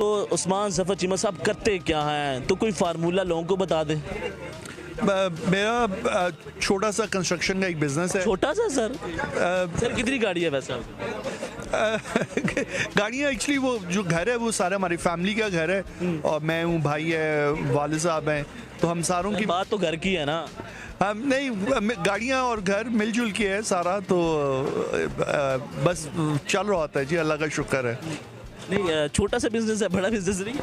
तो उस्मान ज़फ़र चीमा साहब करते क्या हैं, तो कोई फार्मूला लोगों को बता दें। मेरा छोटा सा कंस्ट्रक्शन का एक बिजनेस है। छोटा सा सर? सर कितनी गाड़ी है वैसे आपकी? गाड़ियाँ एक्चुअली वो जो घर है वो सारा हमारी फैमिली का घर है और मैं हूँ, भाई है, वालिद साहब हैं, तो हम सारों की बात तो घर की है ना। हम नहीं, गाड़ियाँ और घर मिलजुल के है सारा, तो बस चल रहा होता है जी, अल्लाह का शुक्र है। नहीं, छोटा सा बिजनेस है, बड़ा बिजनेस नहीं।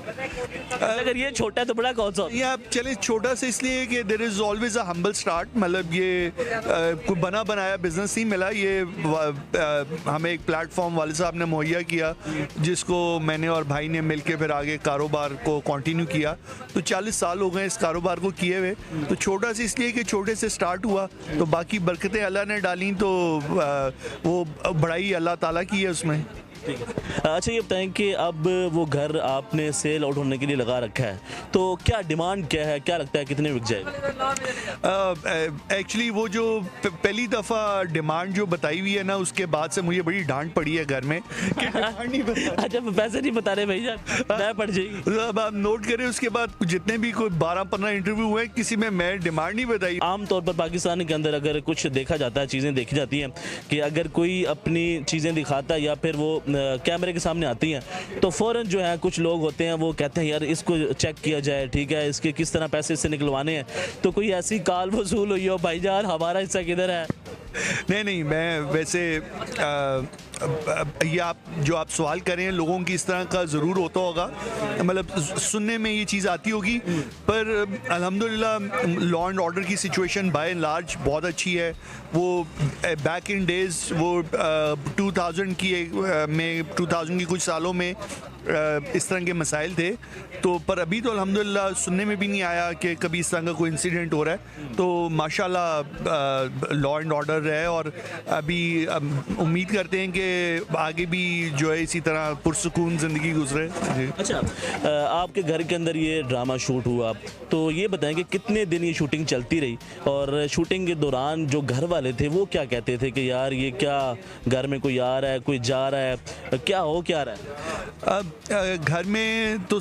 अगर ये छोटा है तो बड़ा कौन सा? ये आप चले छोटा से इसलिए कि there is always a humble start, मतलब ये कोई बना बनाया बिजनेस नहीं मिला, ये हमें एक प्लेटफॉर्म वाले साहब ने मुहैया किया जिसको मैंने और भाई ने मिलके फिर आगे कारोबार को कंटिन्यू किया। तो 40 साल हो गए इस कारोबार को किए हुए। तो छोटा से इसलिए कि छोटे से स्टार्ट हुआ, तो बाकी बरकतें अल्लाह ने डाली, तो वो बड़ाई अल्लाह ताला की है उसमें। ठीक है। अच्छा ये बताएं कि अब वो घर आपने सेल आउट होने के लिए लगा रखा है, तो क्या डिमांड क्या है, क्या लगता है कितने बिक जाएगा? एक्चुअली वो जो पहली दफ़ा डिमांड जो बताई हुई है ना, उसके बाद से मुझे बड़ी डांट पड़ी है घर में कि डिमांड नहीं बता। अच्छा पैसे नहीं बता रहे भैया, मैं पड़ जाएगी। अब आप नोट करें, उसके बाद जितने भी कोई 12-15 इंटरव्यू हुए, किसी में मैं डिमांड नहीं बताई। आमतौर पर पाकिस्तान के अंदर अगर कुछ देखा जाता है, चीज़ें देखी जाती हैं कि अगर कोई अपनी चीज़ें दिखाता है या फिर वो कैमरे के सामने आती हैं तो फ़ौरन जो है कुछ लोग होते हैं वो कहते हैं यार इसको चेक किया जाए, ठीक है, इसके किस तरह पैसे इससे निकलवाने हैं। तो कोई ऐसी काल वसूल हुई हो भाईजान, हमारा हिस्सा किधर है? नहीं, मैं वैसे ये आप सवाल कर रहे हैं, लोगों की इस तरह का ज़रूर होता होगा, मतलब सुनने में ये चीज़ आती होगी, पर अल्हम्दुलिल्लाह लॉ एंड ऑर्डर की सिचुएशन बाय एंड लार्ज बहुत अच्छी है। वो बैक इन डेज वो 2000 की कुछ सालों में इस तरह के मसाइल थे, तो पर अभी तो अल्हम्दुलिल्लाह सुनने में भी नहीं आया कि कभी इस तरह का कोई इंसिडेंट हो रहा है। तो माशाल्लाह लॉ एंड ऑर्डर है और अभी उम्मीद करते हैं कि आगे भी जो है इसी तरह पुरसुकून ज़िंदगी गुजरे। अच्छा, आपके घर के अंदर ये ड्रामा शूट हुआ, तो ये बताएं कि कितने दिन ये शूटिंग चलती रही और शूटिंग के दौरान जो घर वाले थे वो क्या कहते थे कि यार ये क्या घर में कोई आ रहा है, कोई जा रहा है, क्या हो क्या रहा है? घर में तो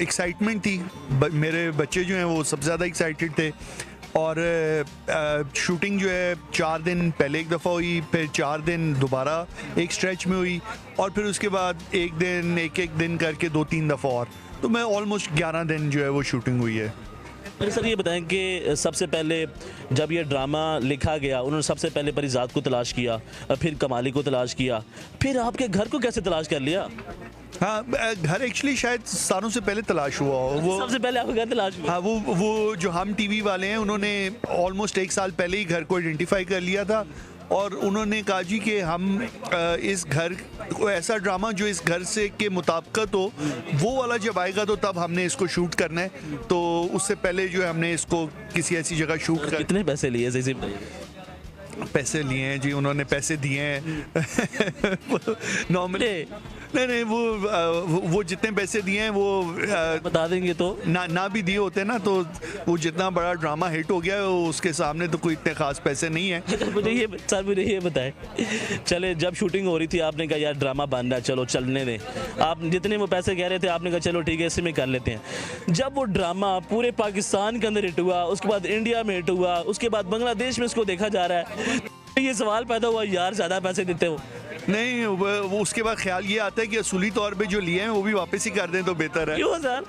एक्साइटमेंट थी, मेरे बच्चे जो हैं वो सबसे ज़्यादा एक्साइटेड थे और शूटिंग जो है 4 दिन पहले एक दफ़ा हुई, फिर 4 दिन दोबारा एक स्ट्रेच में हुई और फिर उसके बाद एक दिन करके 2-3 दफ़ा और, तो मैं ऑलमोस्ट 11 दिन जो है वो शूटिंग हुई है। अरे सर ये बताएं कि सबसे पहले जब ये ड्रामा लिखा गया उन्होंने सबसे पहले परिजात को तलाश किया, फिर कमाली को तलाश किया, फिर आपके घर को कैसे तलाश कर लिया? हाँ, घर एक्चुअली शायद सालों से पहले तलाश हुआ हो। वो सबसे पहले आपका घर तलाश हुआ? हाँ, वो जो हम टीवी वाले हैं उन्होंने ऑलमोस्ट 1 साल पहले ही घर को आइडेंटिफाई कर लिया था और उन्होंने कहा जी कि हम इस घर को ऐसा ड्रामा जो इस घर से के मुताबिकत हो वो वाला जब आएगा तो तब हमने इसको शूट करना है। तो उससे पहले जो है हमने इसको किसी ऐसी जगह शूट कर। कितने पैसे लिए सही? पैसे लिए हैं जी, उन्होंने पैसे दिए हैं नॉर्मली नहीं, वो जितने पैसे दिए हैं वो बता देंगे तो ना भी दिए होते ना, तो वो जितना बड़ा ड्रामा हिट हो गया है उसके सामने तो कोई इतने खास पैसे नहीं है। मुझे ये बताएं, चले जब शूटिंग हो रही थी आपने कहा यार ड्रामा बन रहा है, चलो चलने दें, आप जितने वो पैसे कह रहे थे आपने कहा चलो ठीक है इसी में कर लेते हैं। जब वो ड्रामा पूरे पाकिस्तान के अंदर हिट हुआ, उसके बाद इंडिया में हिट हुआ, उसके बाद बांग्लादेश में इसको देखा जा रहा है, ये सवाल पैदा हुआ यार ज़्यादा पैसे देते हो? नहीं, वो उसके बाद ख्याल ये आता है कि असूली तौर पे जो लिए हैं वो भी वापस ही कर दें तो बेहतर है। क्यों सर?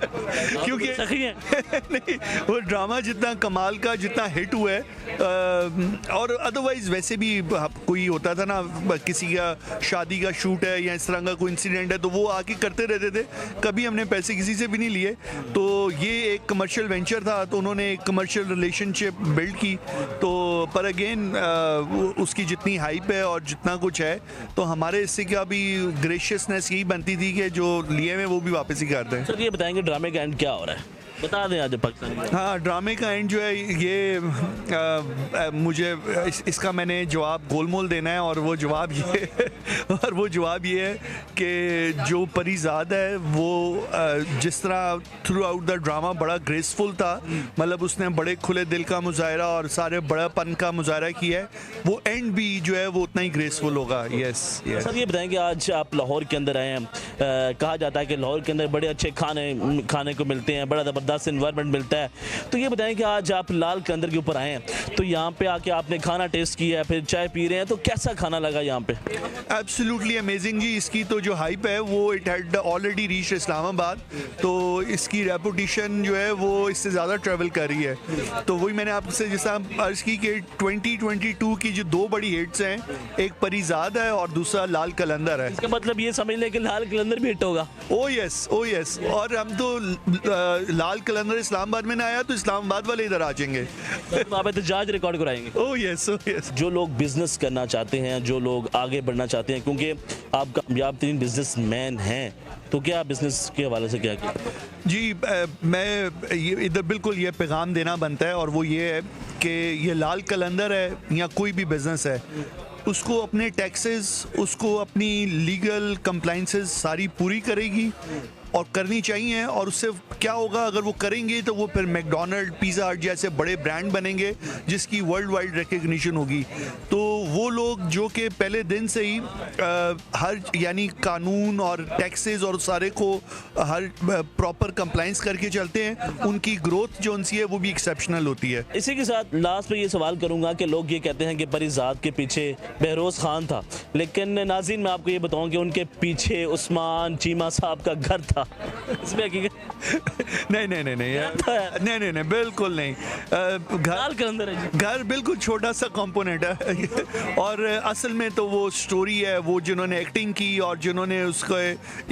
क्योंकि नहीं, वो ड्रामा जितना कमाल का जितना हिट हुआ है और अदरवाइज वैसे भी कोई होता था ना, किसी का शादी का शूट है या इस तरह का कोई इंसिडेंट है तो वो आके करते रहते थे, कभी हमने पैसे किसी से भी नहीं लिए। तो ये एक कमर्शियल वेंचर था, तो उन्होंने एक कमर्शियल रिलेशनशिप बिल्ड की, तो पर अगेन उसकी जितनी हाइप है और जितना कुछ है तो हमारे इससे क्या भी ग्रेशियसनेस यही बनती थी कि जो लिए में वो भी वापस ही कर दें। सर ये बताएंगे ड्रामे का एंड क्या हो रहा है? बता दें आज पाकिस्तान की। हाँ, ड्रामे का एंड जो है ये मुझे इसका मैंने जवाब गोलमोल देना है, और वो जवाब ये है कि जो परीज़ाद है वो जिस तरह थ्रू आउट द ड्रामा बड़ा ग्रेसफुल था, मतलब उसने बड़े खुले दिल का मुजाहरा और सारे बड़ापन का मुजाहरा किया है, वो एंड भी जो है वो उतना ही ग्रेसफुल होगा। Yes yes. सर ये बताएंगे, आज आप लाहौर के अंदर आए हैं, कहा जाता है कि लाहौर के अंदर बड़े अच्छे खाने को मिलते हैं, बड़ा ज़बरदस्त इन्वायरमेंट मिलता है, तो ये बताएं कि आज आप लाल कलंदर के ऊपर आए हैं, तो यहाँ पे आके आपने खाना टेस्ट किया, फिर चाय पी रहे हैं, तो कैसा खाना लगा यहाँ पे? एब्सोल्युटली अमेजिंग जी। इसकी तो जो हाइप है वो it had already reached Islamabad, तो इसकी रेपुटेशन जो है वो इससे ज़्यादा ट्रैवल कर रही है। तो वही मैंने आपसे जैसा अर्ज़ की कि 2022 की जो दो बड़ी हिट्स हैं, एक परीज़ाद है और दूसरा लाल कलंदर है। इसका मतलब ये समझ लें कि लाल कलंदर भी हिट होगा। ओ यस, ओ यस। और हम तो लाल कलंदर इस्लामाबाद में ना आया तो इस्लामाबाद वाले इधर आ जाएंगे। वहाँ पे एहतजाज रिकॉर्ड कराएंगे। ओ यस, ओ यस। जो लोग बिजनेस करना चाहते हैं, जो लोग आगे बढ़ना चाहते हैं, क्योंकि आप कामयाब तरीन बिजनेसमैन हैं, तो क्या बिजनेस के हवाले से क्या किया? जी, मैं ये इधर बिल्कुल ये पैगाम देना बनता है, और वो ये है कि ये लाल कलंदर है या कोई भी बिज़नेस है, उसको अपने टैक्सेस, उसको अपनी लीगल कंप्लाइंसेस सारी पूरी करेगी और करनी चाहिए। और उससे क्या होगा, अगर वो करेंगे तो वो फिर मैकडोनल्ड, पिज़्ज़ा हट जैसे बड़े ब्रांड बनेंगे जिसकी वर्ल्ड वाइड रिकग्निशन होगी। तो वो लोग जो कि पहले दिन से ही हर यानी कानून और टैक्सेस और सारे को हर प्रॉपर कंप्लाइंस करके चलते हैं, उनकी ग्रोथ जो उनसी है वो भी एक्सेप्शनल होती है। इसी के साथ लास्ट में ये सवाल करूंगा कि लोग ये कहते हैं कि परीज़ाद के पीछे बहरोज़ खान था, लेकिन नाज़रीन मैं आपको ये बताऊं कि उनके पीछे उस्मान चीमा साहब का घर था। इसमें नहीं, बिल्कुल नहीं। लाल कलंदर है जी। घर बिल्कुल छोटा सा कंपोनेंट है और असल में तो वो स्टोरी है, वो जिन्होंने एक्टिंग की और जिन्होंने उसको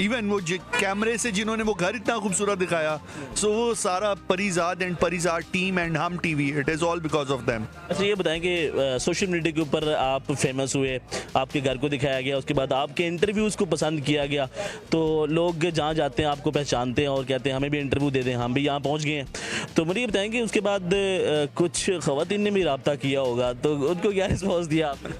इवन वो कैमरे से जिन्होंने वो घर इतना खूबसूरत दिखाया, सो वो सारा Parizaad and Parizaad team and हम TV, it is all because of them. अच्छा ये बताएं कि सोशल मीडिया के ऊपर आप फेमस हुए, आपके घर को दिखाया गया, उसके बाद आपके इंटरव्यूज़ को पसंद किया गया, तो लोग जहाँ जाते हैं आपको पहचानते हैं और कहते हैं हमें भी इंटरव्यू दे दें, हम भी यहाँ पहुँच गए हैं। तो मुझे ये बताएं कि उसके बाद कुछ ख़वातीन ने भी रब्ता किया होगा, तो उनको क्या रिस्पॉन्स दिया आपने?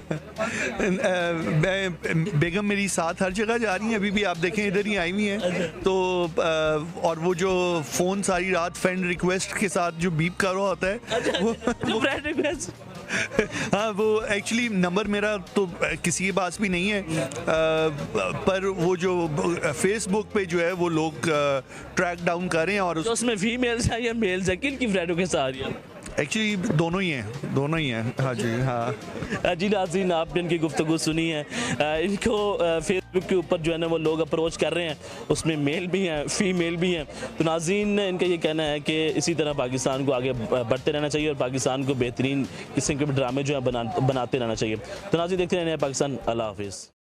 बेगम मेरी साथ हर जगह जा रही हैं, अभी भी आप देखें इधर ही आई हुई हैं। तो और वो जो फ़ोन सारी रात फ्रेंड रिक्वेस्ट के साथ जो बीप कर रहा होता है वो फ्रेंड रिक्वेस्ट। हाँ, वो एक्चुअली नंबर मेरा तो किसी के पास भी नहीं है, पर वो जो फेसबुक पे जो है वो लोग ट्रैक डाउन कर रहे हैं। और तो उसमें फीमेल्स हैं या मेल्स हैं, किन की फ्रेंडों के साथ हैं? एक्चुअली दोनों ही हैं। हाँ जी, हाँ जी। नाज़रीन आपने इनकी गुफ्तगू सुनी है, इनको फेसबुक के ऊपर जो है ना वो लोग अप्रोच कर रहे हैं, उसमें मेल भी हैं, फीमेल भी हैं। तो नाज़रीन इनका ये कहना है कि इसी तरह पाकिस्तान को आगे बढ़ते रहना चाहिए और पाकिस्तान को बेहतरीन किस्म के ड्रामे जो है बनाते रहना चाहिए। तो नाज़रीन देखते रहना है पाकिस्तान। अल्लाह हाफिज़।